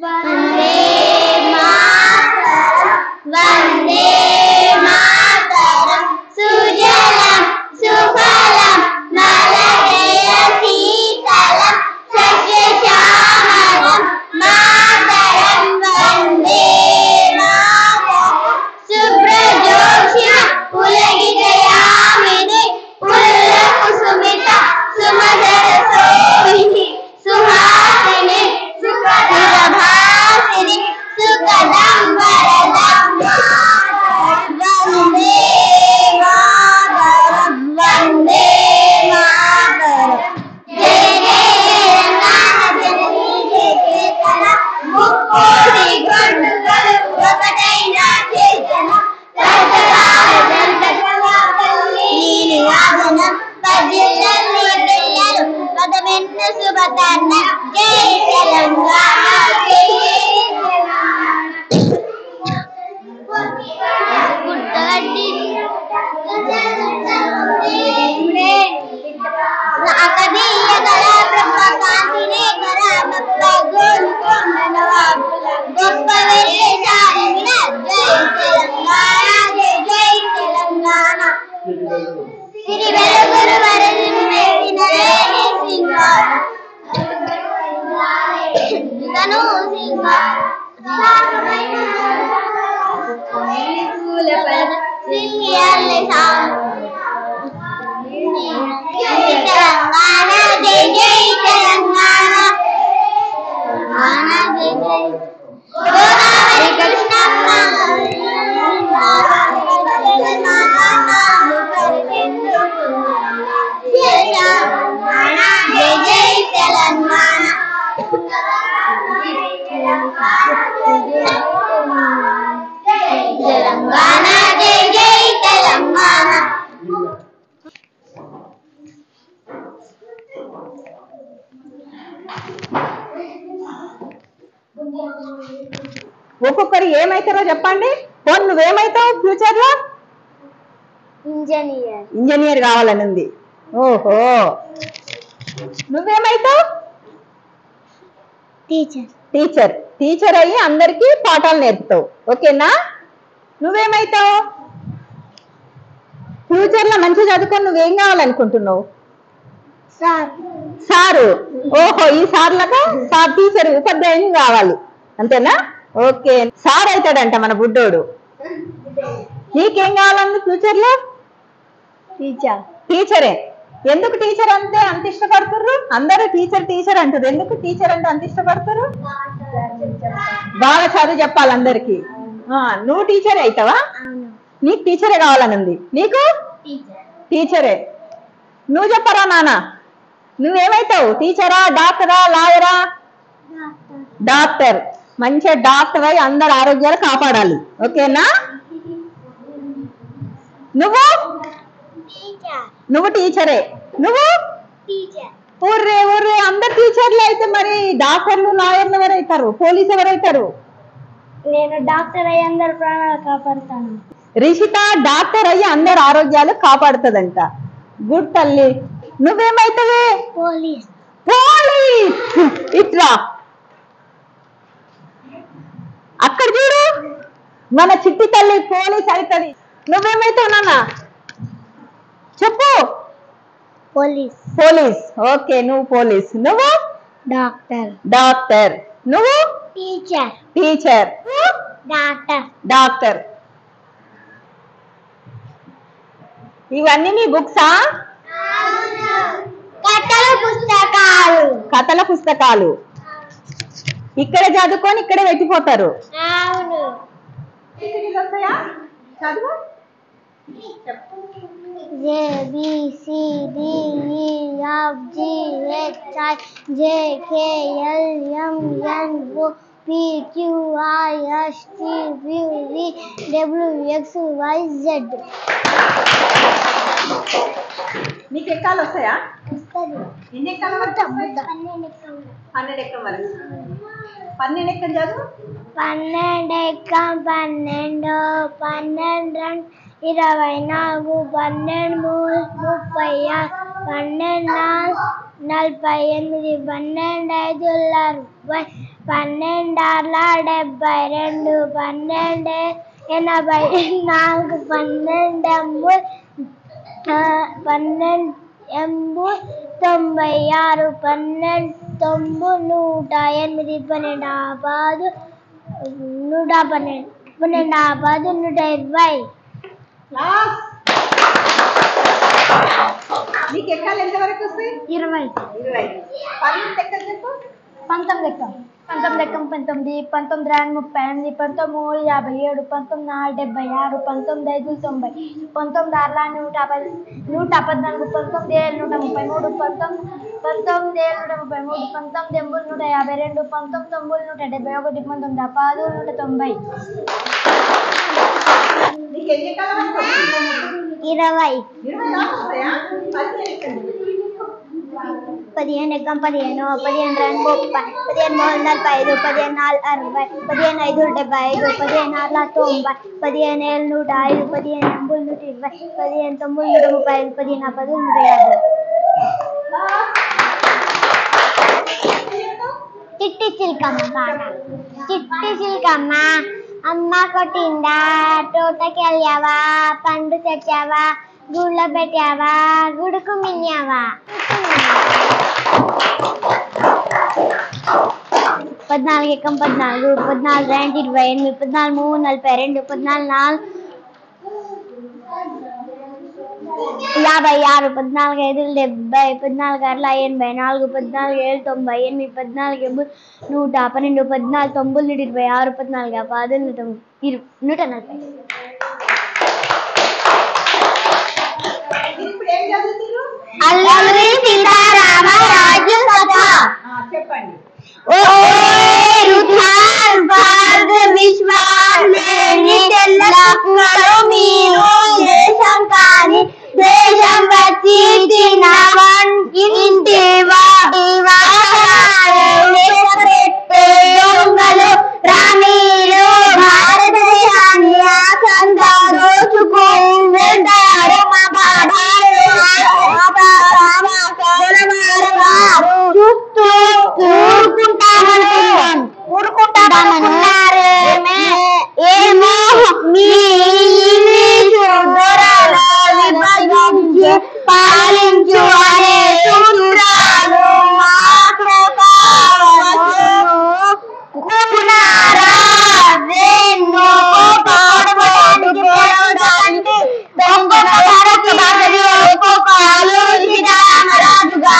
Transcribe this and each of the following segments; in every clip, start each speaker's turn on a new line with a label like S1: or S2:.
S1: వందే మాతరం వందే మాతరం సుజలం సుఫలం మలయజ శీతలం సస్యశ్యామలం మాతరం వందే మాతరం శుభ్రజోత్స్న పులకితయామిని పుల్లకుసుమిత సుమధుర శోభిని సుహాసిని సుఖభాసిని సుఖదం వరదం వందే మాతరం వందే మాతరం జయ జయ తెలంగాణ జననీ జయ కేతన ముక్కోటి గొంతుకలు ఒకటైన చేతన రసరాల జంటకలా తల్లి నిరాజనం పద్యలన్నీ పిల్లలు పదమెన్న శుభతన్న జై తెలంగాణ జై పుట్టగడ్డి నాకదీయ గల బ్రహ్మకాంతిని కరామత్త గోల్కొండ గొప్ప వెలిసారి జై తెలంగాణ జై జై తెలంగాణ సిరి వెలుగురు వరదిని వేడినరేని సింగారం ఇతను సింగారం పూలపద సింగియాలి తెలంగాణ జై జై తెలంగాణ జై జై గోదావరి కృష్ణమ్మ జై జై తెలంగాణ తెలంగాణ జై జై తెలంగాణ
S2: ఒక్కొక్కరు ఏమైతారో చెప్పండి. పోనీ నువ్వేమైతావు ఫ్యూచర్ లో? ఇంజనీర్ కావాలని ఉంది. ఓహో, నువ్వేమైతావు? టీచర్. టీచర్ అయ్యి అందరికి పాఠాలు నేర్పుతావు. ఓకేనా? నువ్వేమైతావు? ఫ్యూచర్ లో మంచి చదువుకొని నువ్వేం కావాలనుకుంటున్నావు? సారు. ఓహో, ఈ సార్లకు సార్ టీచర్ ఉపాధ్యాయుని కావాలి అంతేనా? ఓకే, సార్ అవుతాడంట మన బుడ్డోడు. నీకేం కావాలండి ఫ్యూచర్ లో? టీచరే. ఎందుకు టీచర్ అంత ఇష్టపడుతుర్రు? అందరూ టీచర్ టీచర్ అంటారు. ఎందుకు టీచర్ అంటే అంత ఇష్టపడుతుర్రు? బాగా చదువు చెప్పాలి అందరికి. నువ్వు టీచరే అవుతావా? నీకు టీచరే కావాలని ఉంది. నీకు టీచరే. నువ్వు చెప్పరా నాన్న, నువ్వేమైతావు? టీచరా, డాక్టరా, లాయరా? డాక్టర్. మంచిగా డాక్టర్ అయి అందరు ఆరోగ్యాలు కాపాడాలి. ఓకేనా? నువ్వు టీచరే. నువ్వు ఊర్రే ఊర్రే అందరు టీచర్లు అయితే మరి డాక్టర్లు, లాయర్లు ఎవరైతారు? పోలీసు ఎవరైతారు?
S1: నేను డాక్టర్ అయ్యి అందరు ప్రాణాలు కాపాడుతాను.
S2: రిషిత డాక్టర్ అయ్యి అందరు ఆరోగ్యాలు కాపాడుతుందంట. గుడ్ తల్లి. నువ్వేమైతావే?
S1: పోలీస్.
S2: ఇట్లా అక్కడ చూడు, మన చిట్టి తల్లి పోలీస్ అవుతుంది. నువ్వేమైతావు నాన్న? చెప్పు. పోలీస్. ఓకే, నువ్వు పోలీస్. నువ్వు డాక్టర్. నువ్వు టీచర్. డాక్టర్. ఇవన్నీ నీ బుక్సా? కథల పుస్తకాలు. ఇక్కడ చదువుకొని ఇక్కడే పెట్టిపోతారు. చదువు. నీకు ఎక్కాలు వస్తాయా? ఎన్ని ఎక్కాలు వస్తాయి? 12 ఎక్కం వరకు. 12 ఎక్కం చదువు.
S1: 12 ఎక్కం 12 12 24 12 36 12 48 12 5 40 12 72 12 84 12 96 12 9 108 120
S2: నీకు ఎక్కాలి ఎంతవరకు వస్తాయి?
S1: 20
S2: 19 ఎక్కడ చెప్పు.
S1: 19 ఎక్కం 19 ఎక్కం 19 19 30 19 57 19 76 19 5 90 19 6 110 114 19 133 19 133 19 152 19 171 19 190
S2: నీకు ఎన్ని ఎక్కాలి వరకు వస్తాయి?
S1: 20
S2: 20 దాకా వస్తాయా? 15 ఎక్కండి.
S1: 15 ఎక్కం 15 15 2 30 15 45 15 60 15 5 75 15 6 90 15 7 105 15 8 120 15 9 135 15 10 150 చిట్టి చిలకమ్మ పాట. చిట్టి చిలకమ్మ అమ్మ కొట్టిందా, తోటకెళ్ళావా, పండు తెచ్చావా, గుళ్ళ పెట్టావా, గుడుకు మిన్యావా. 14 ఎక్కం 14 14 2 28 14 3 42 14 4 56 14 5 70 14 6 84 14 7 90 14 112 14 9 126 14 140.
S2: ఇప్పుడు ఏం చదువుతున్నారు?
S1: అల్లూరి సీతారామరాజు కథ.
S2: చెప్పండి.
S1: ఓ రుద్రాల్ భారత విశ్వాలేని తెల్లకులు మీరు దేశం కాని దేశం వచ్చి ఇంటి పెట్టే దొంగలు రాణీలు భారతదేశాన్ని ఆసంగా దోచుకుంటారు. మా పాడారు ఏమో మీ పాలించు అనే సూత్రాలు మాకు సీతారామరాజుగా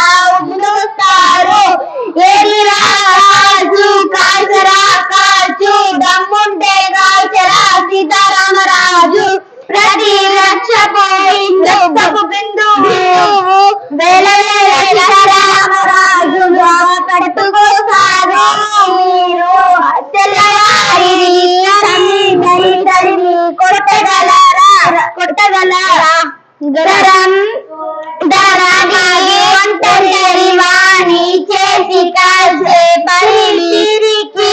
S1: ఉదుస్తారు. కాల్చు దమ్ముంటే కాల్చరా సీతారామరాజు. ప్రతి లక్ష పోయిందపు బిందువు వేల సీతారామరాజు కట్టుకోసారు. మీరు తెల్లవారి తరిమి కొట్టగలరా గరం ఒంటరి వాణి చేసి కాల్చే పరిరికి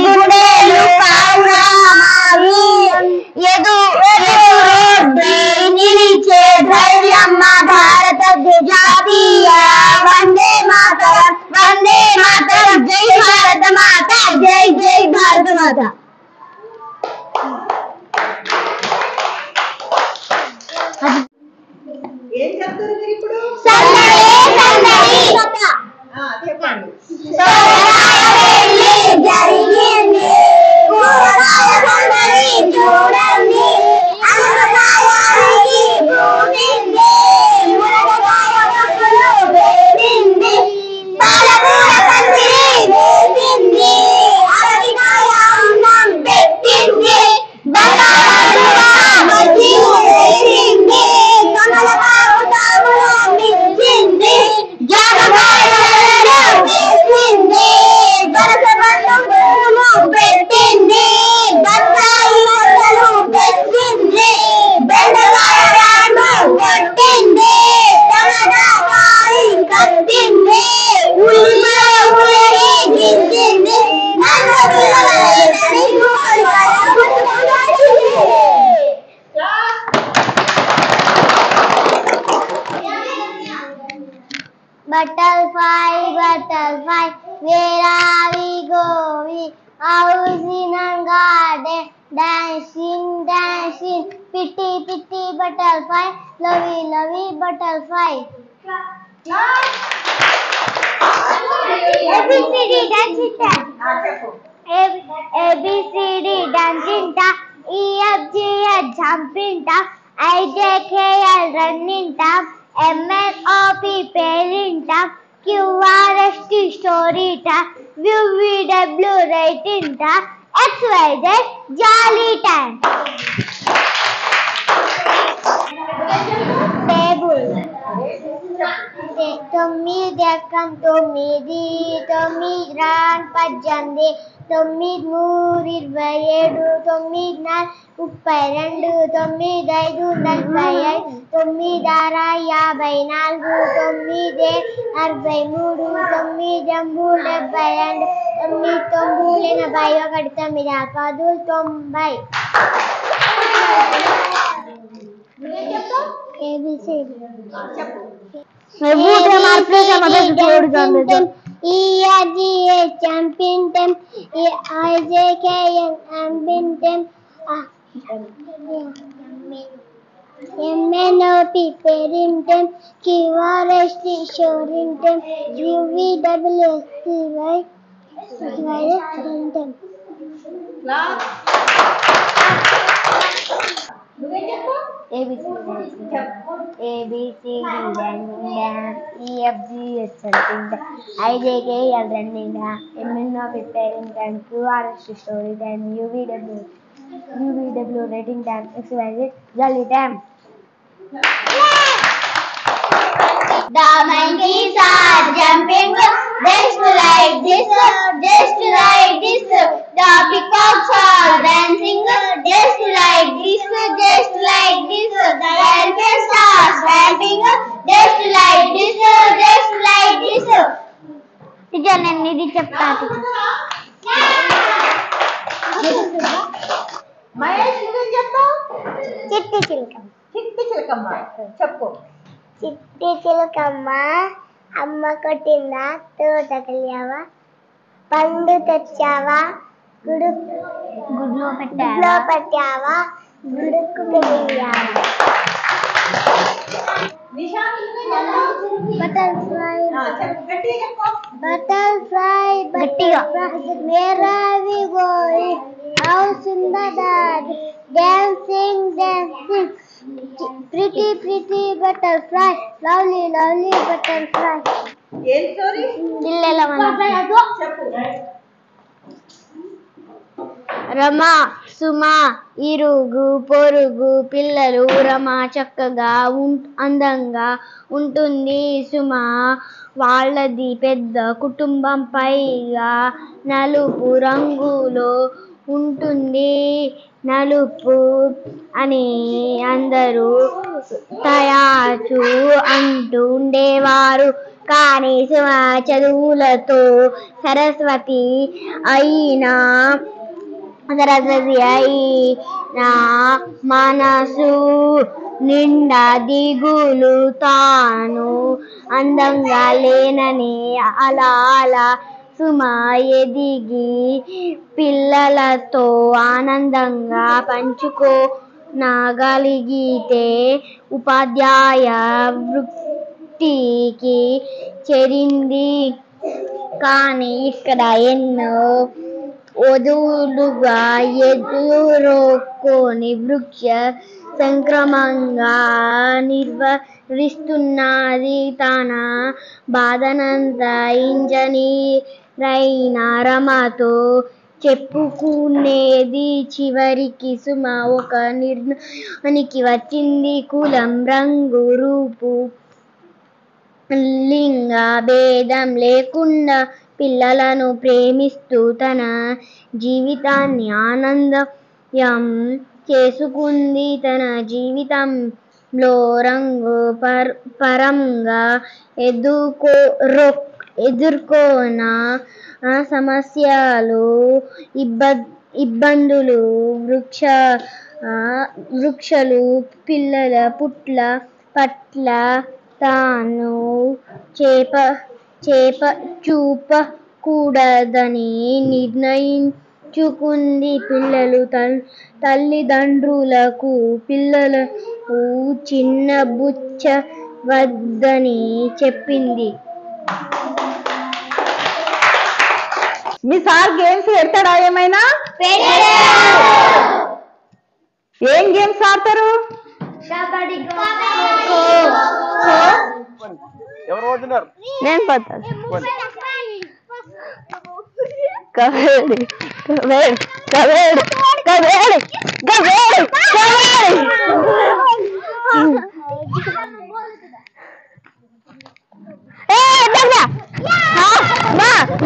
S1: గుడేలు పావురామావి నిలిచే ధైర్యం మా భారత జాతీయ వందే మాతరం జై భారత మాత జై జై భారత మాత.
S2: ఏం చెప్తారు మీరు ఇప్పుడు? చెప్పండి.
S1: జరిగింది చూడండి Butterfly, where are we going? house in a garden, dancing, dancing, pretty, pretty butterfly, lovely, lovely butterfly. ABCD dancing time. ABCD dancing time. EFG jumping time. IJKL running time. MNOP pairing time. QRST story time. VVW writing time. XYZ jolly time. Table. తొమ్మిది ఎక్కం తొమ్మిది తొమ్మిది రాన్ 18 తొమ్మిది 3 27 తొమ్మిది 4 32 తొమ్మిది 5 45 తొమ్మిది 6 54 తొమ్మిది 63 తొమ్మిది 3 72 తొమ్మిది 9 81 9 ఆకాదు 90. ABCD. jumping time, IJKL jumping time, MNOP pairing time, QRST showing time, UVWSTY time. ABCD EFG jumping time, IJKL running time, MNOP pairing time, QRST story time, UVW rating time, XYZ jolly time. The monkeys are jumping just like this, just like this. The peacocks are dancing just like this, just like this. The elephants are stamping just like this, just like this. Teacher, నేను ఇది చెప్తా
S2: మహేష్ నువ్వేం చెప్తావు?
S1: చిట్టి చిలకమ్మ.
S2: చిట్టి చిలకమ్మ చెప్పు.
S1: చిట్టి చిలకమ్మ అమ్మ కొట్టిందా తోటకెళ్ళావా, పండు తెచ్చావా, గుడ్లో పెట్టావా, గుడుకు వెళ్ళావా. Butterfly butterfly where are we going, house in the garden, dancing dancing, pretty pretty butterfly, lovely lovely butterfly.
S2: ఏం స్టోరీ?
S1: దిల్లెల
S2: చెప్పు.
S1: రమ సుమ ఇరుగు పొరుగు పిల్లలు, రమ చక్కగా అందంగా ఉంటుంది, సుమ వాళ్ళది పెద్ద కుటుంబం, పైగా నలుపు రంగులో ఉంటుంది. నలుపు అని అందరూ తయాచు అంటుండేవారు, కానీ సుమ చదువులతో సరస్వతి అయినా మనసు నిండా దిగులు, తాను అందంగా లేనని అలా అలా సుమ ఎదిగి పిల్లలతో ఆనందంగా పంచుకోనగలిగితే ఉపాధ్యాయ వృత్తికి చేరింది. కానీ ఇక్కడ ఎన్నో వధువులుగా ఎదుర్కొని వృక్ష సంక్రమంగా నిర్వహిస్తున్నది. తన బాధనంతా ఇంజనీరైన రమతో చెప్పుకునేది. చివరికి సుమ ఒక నిర్ణయానికి వచ్చింది. కులం, రంగు, రూపు, లింగ భేదం లేకుండా పిల్లలను ప్రేమిస్తూ తన జీవితాన్ని ఆనందమయం చేసుకుంది. తన జీవితంలో రంగు పరంగా ఎదుర్కొన్న సమస్యలు, ఇబ్బందులు, వృక్షాలు, పిల్లల పట్ల తాను చూపకూడదని నిర్ణయించుకుంది. ఇచ్చుకుంది పిల్లలు తల్లిదండ్రులకు పిల్లలకు చిన్నబుచ్చవద్దని చెప్పింది.
S2: మీ సార్ గేమ్స్ పెడతాడా ఏమైనా? ఏం గేమ్స్ ఆడతారు? నేను పడతాను. కబడ్డీ కబడ్డీ కబడ్డీ కబడ్డీ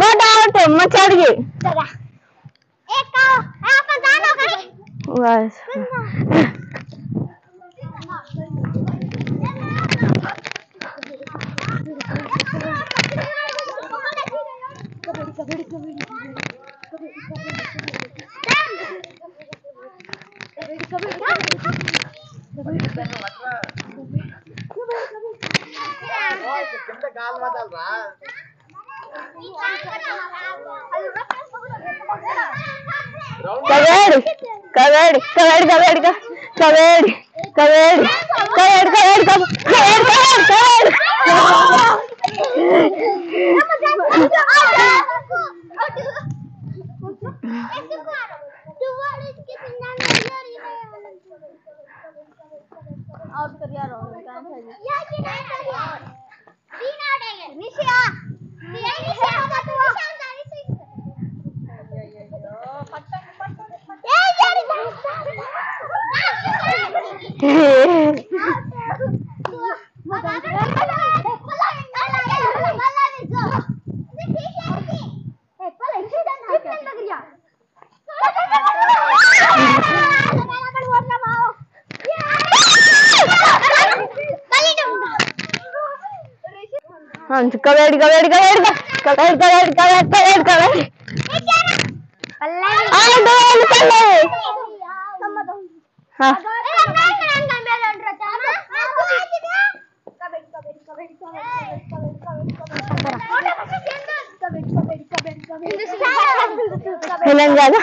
S2: కబడ్డీ మచ్చడిగి కబడ్డీ కబడ్డీ కబడ్డీ కబడ్డీ కబడ్డీ కబడ్డీ కబడ్డీ కబడ్డీ కబడ్డీ కబడ్డీ కబడ్డీ కబడ్డీ కబడ్డీ కబడ్డీ తెలంగాణ